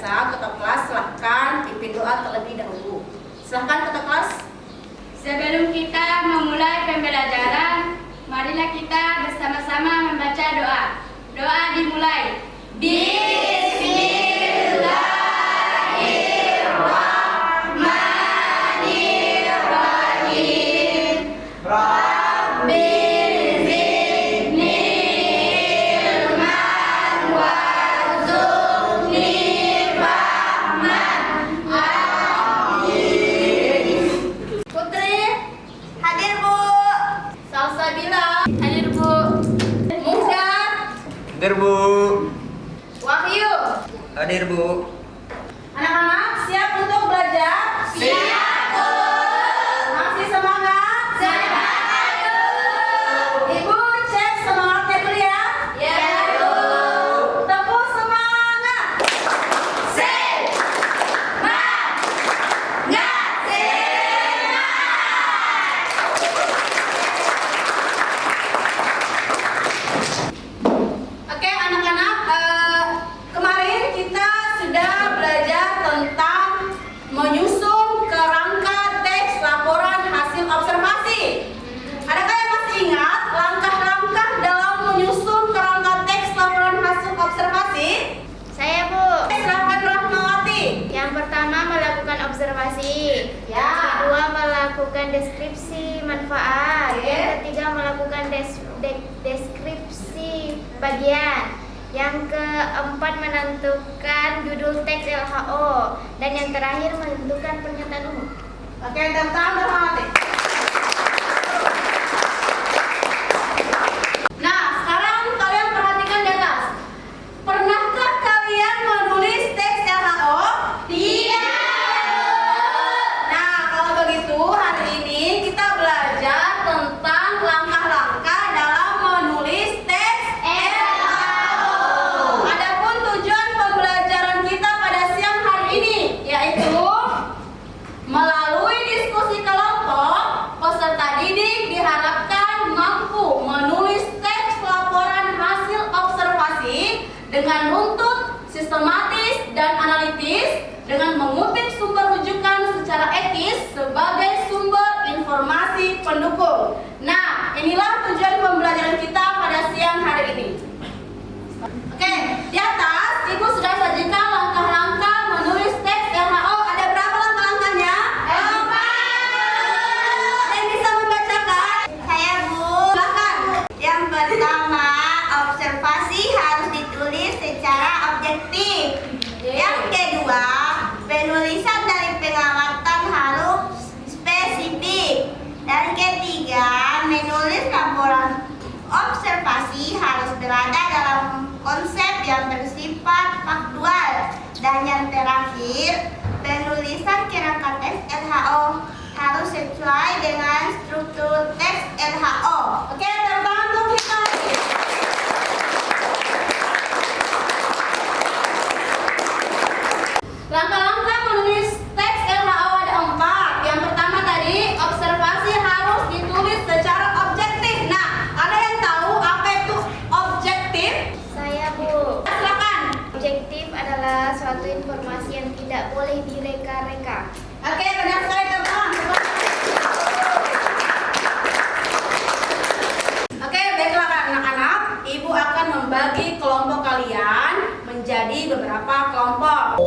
biasa, ketua kelas silahkan pimpin doa terlebih dahulu. Silahkan ketua kelas. Sebelum kita memulai pembelajaran, marilah kita bersama-sama membaca doa. Doa dimulai. Bismillahirrahmanirrahim. Rabbi zidni ilman warzuqni fahman. Putri, hadir Bu. Salsabila, Hadir Bu. Muhdar, Hadir Bu. Wahyu. Hadir Bu. Anak-anak siap untuk belajar? Siap, Bu. Masih semangat? Semangat, Bu. Ibu cek semangatnya dulu ya. Ya, Bu. Tepuk semangat. Oke anak-anak, kemarin kita sudah belajar tentang menyusun kerangka teks laporan hasil observasi. Adakah yang masih ingat langkah-langkah dalam menyusun kerangka teks laporan hasil observasi? Saya, Bu. Silakan Rahmawati. Yang pertama melakukan observasi. Ya. Yang kedua melakukan deskripsi manfaat. Oke. Yang ketiga melakukan deskripsi bagian. Yang keempat menentukan judul teks LHO. Dan yang terakhir menentukan pernyataan umum. Oke, tentang Rahmawati. Nah, sekarang kalian perhatikan di atas. Pernahkah kalian menulis teks LHO? Tidak. Nah, kalau begitu hari ini kita belajar tentang langkah-langkah dalam menulis teks LHO. Adapun tujuan pembelajaran kita pada siang hari ini yaitu melalui diskusi kelompok, peserta didik diharapkan mampu menulis teks laporan hasil observasi dengan runtut, sistematis, dan analitis dengan mengutip sumber rujukan secara etis sebagai sumber informasi pendukung. Nah, inilah tujuan pembelajaran kita pada siang hari ini. Oke, di atas Ibu sudah sajikan langkah-langkah menulis teks LHO. Ada berapa langkah-langkahnya? 4. Ada yang bisa membacakan? Saya, Bu. Silakan. Yang pertama, observasi harus ditulis secara objektif. Yang kedua, penulisan dari pengamatan harus spesifik. Dan ketiga, menulis laporan observasi harus berada dalam konsep yang bersifat faktual. Dan yang terakhir, penulisan kerangka teks LHO harus sesuai dengan struktur teks LHO. Oke, terbang untuk kita. Langkah-langkah menulis teks LHO ada 4. Yang pertama tadi, observasi harus ditulis secara objektif. Nah, ada yang tahu apa itu objektif? Saya, Bu. Silakan. Objektif adalah suatu informasi yang tidak boleh direka-reka. Oke, benar sekali teman-teman. Oke, baiklah anak-anak. Ibu akan membagi kelompok kalian menjadi beberapa kelompok.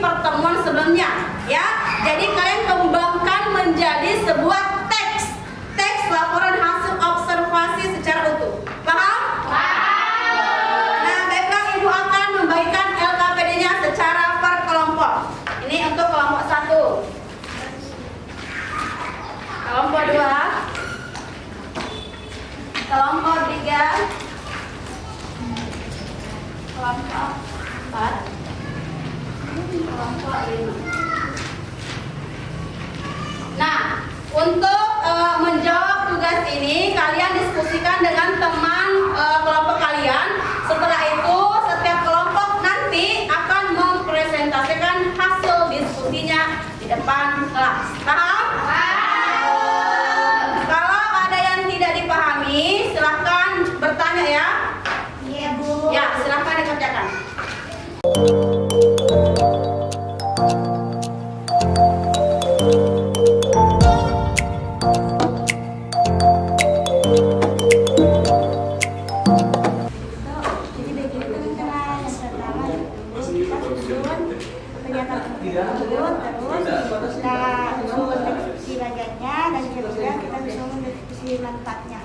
pertemuan sebelumnya. kelompok 2, kelompok 3, kelompok 4, kelompok 5. Nah, untuk menjawab tugas ini kalian diskusikan dengan teman kelompok kalian. Setelah itu setiap kelompok nanti akan mempresentasikan hasil diskusinya di depan kelas. Paham? Kalau ada yang tidak dipahami silahkan bertanya ya. Iya, Bu. Ya, silahkan dikerjakan. Jadi begini teman-teman, yang pertama terus kita susun pernyataan tersebut, terus kita susun deskripsi bagiannya, dan kemudian kita susun deskripsi manfaatnya.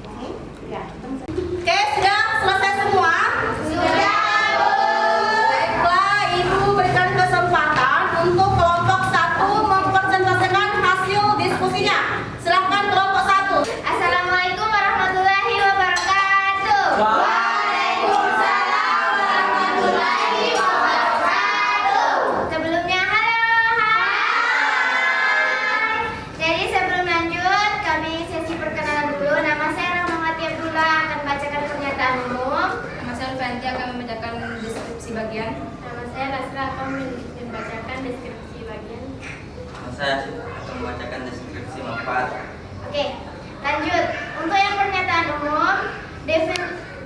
Oke? Ya. Oke, sudah selesai semua? Sudah. Baiklah, Ibu berikan kesempatan untuk kelompok 1 mempresentasikan hasil diskusinya. Silahkan kelompok 1. Assalamualaikum warahmatullahi wabarakatuh. Waalaikumsalam warahmatullahi wabarakatuh. Sebelumnya halo. Jadi sebelum lanjut, kami sesi perkenalan dulu. Nama saya Rahmawati Abdullah, akan bacakan pernyataan umum. Nama saya Alfanti akan membacakan deskripsi bagian. Nama saya Nasra akan membacakan deskripsi bagian. Saya akan membacakan deskripsi manfaat. Oke, lanjut. Untuk yang pernyataan umum,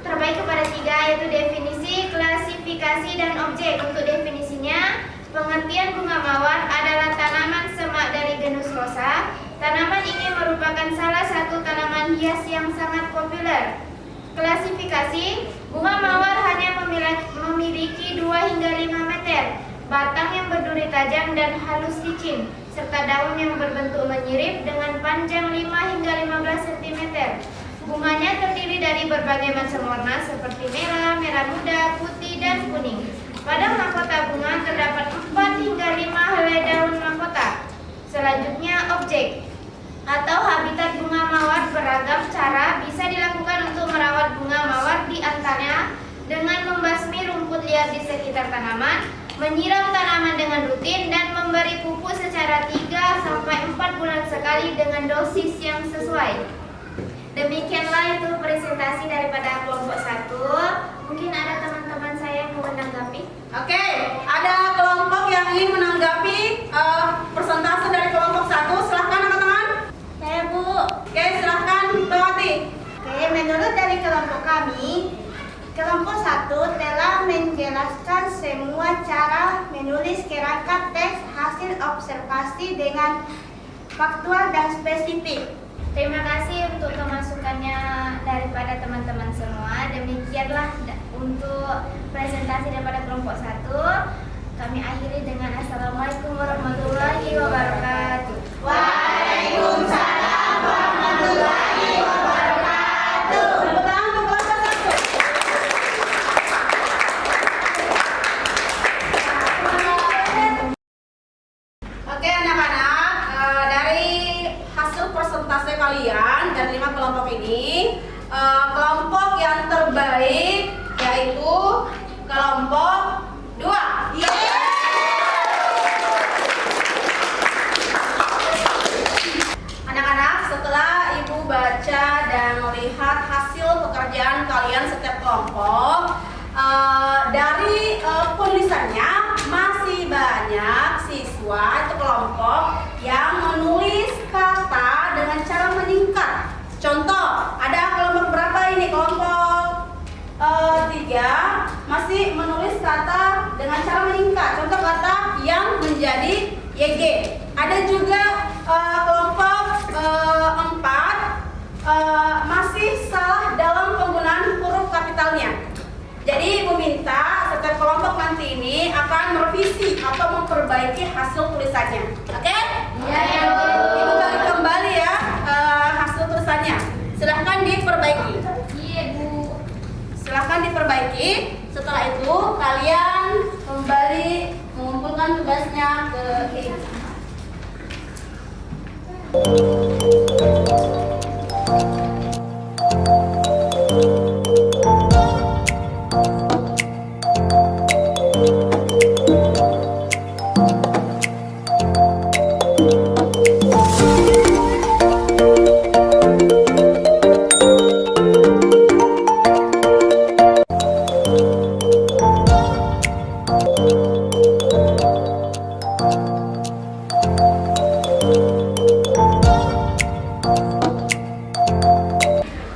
terbagi kepada 3, yaitu definisi, klasifikasi, dan objek. Untuk definisinya, pengertian bunga mawar adalah tanaman semak dari genus Rosa. Tanaman ini merupakan salah satu tanaman hias yang sangat populer. Klasifikasi, bunga mawar hanya memiliki 2 hingga 5 meter, batang yang berduri tajam dan halus licin, serta daun yang berbentuk menyirip dengan panjang 5 hingga 15 cm. Bunganya terdiri dari berbagai macam warna seperti merah, merah muda, putih, dan kuning. Pada mahkota bunga terdapat 4 hingga 5 helai daun mahkota. Selanjutnya, objek atau habitat bunga mawar beragam cara bisa dilakukan untuk merawat bunga mawar, di antaranya dengan membasmi rumput liar di sekitar tanaman, menyiram tanaman dengan rutin, dan memberi pupuk secara 3-4 bulan sekali dengan dosis yang sesuai. Demikianlah itu presentasi daripada kelompok 1. Mungkin ada teman-teman saya yang mau menanggapi. Oke, ada kelompok yang ingin menanggapi presentasi dari kelompok 1. Silahkan teman-teman. Saya, Bu. Oke, silahkan Bawati. Oke, menurut dari kelompok kami, kelompok 1 telah menjelaskan semua cara menulis kerangka teks hasil observasi dengan faktual dan spesifik. Terima kasih untuk kemasukannya daripada teman-teman semua. Demikianlah untuk presentasi daripada kelompok 1. Kami akhiri dengan Assalamualaikum warahmatullahi wabarakatuh. Waalaikumsalam warahmatullahi wabarakatuh. Tepuk tangan untuk kelompok 1. Oke anak-anak, dari hasil presentasi kalian dari 5 kelompok ini, kelompok yang terbaik yaitu kelompok 2. Anak-anak, setelah Ibu baca dan melihat hasil pekerjaan kalian setiap kelompok, dari penulisannya masih banyak siswa atau kelompok yang menulis kata dengan cara menyingkat. Contoh, ada kelompok berapa ini? Kelompok 3 masih menulis kata dengan cara menyingkat. Contoh kata yang menjadi YG. Ada juga kelompok 4 masih salah dalam penggunaan huruf kapitalnya. Jadi Ibu minta setiap kelompok nanti ini akan merevisi atau memperbaiki hasil tulisannya. Oke? Iya, Ibu balik kembali ya hasil tulisannya. Silahkan diperbaiki. Iya, Bu. Silahkan diperbaiki. Setelah itu kalian kembali mengumpulkan tugasnya ke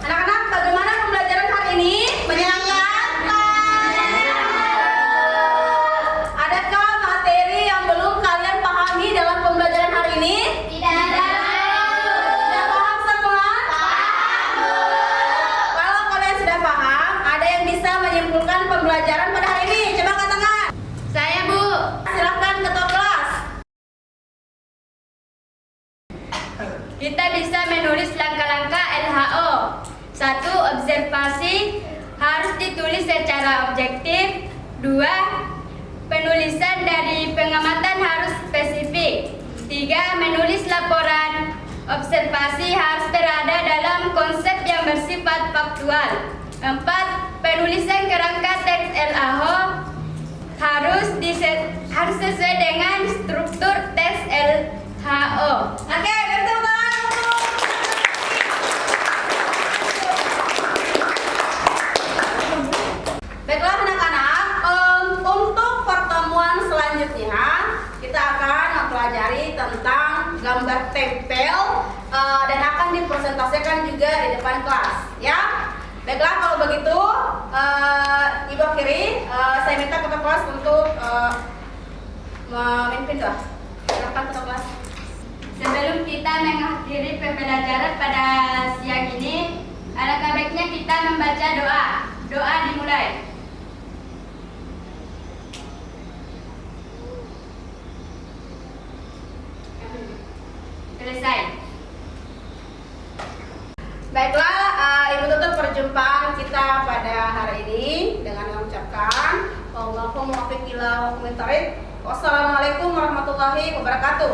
Anak-anak, bagaimana pembelajaran hari ini? Menyenangkan? Adakah materi yang belum kalian pahami dalam pembelajaran hari ini? Sudah paham semua? Kalau kalian sudah paham, ada yang bisa menyimpulkan pembelajaran pada hari ini? Coba angkat tangan. Saya, Bu. Silakan ketua kelas. Kita bisa menulis langkah-langkah LHO. 1. Observasi harus ditulis secara objektif. 2. Penulisan dari pengamatan harus spesifik. 3. Menulis laporan observasi harus berada dalam konsep yang bersifat faktual. 4. Penulisan kerangka teks LHO harus sesuai dengan struktur teks LHO. Oke, beri tepuk tangan untuk baiklah anak-anak, untuk pertemuan selanjutnya kita akan mempelajari tentang gambar tempel dan akan dipresentasikan juga di depan kelas, ya. Baiklah, kalau begitu Ibu akhiri, saya minta ketua kelas untuk memimpin doa. Silakan ketua kelas. Sebelum kita mengakhiri pembelajaran pada siang ini, alangkah baiknya kita membaca doa. Doa dimulai. Selesai. Baiklah, Ibu tutup perjumpaan kita pada hari ini dengan mengucapkan Allahumma muwaffiq ila aqwamit thoriq. Wassalamualaikum warahmatullahi wabarakatuh.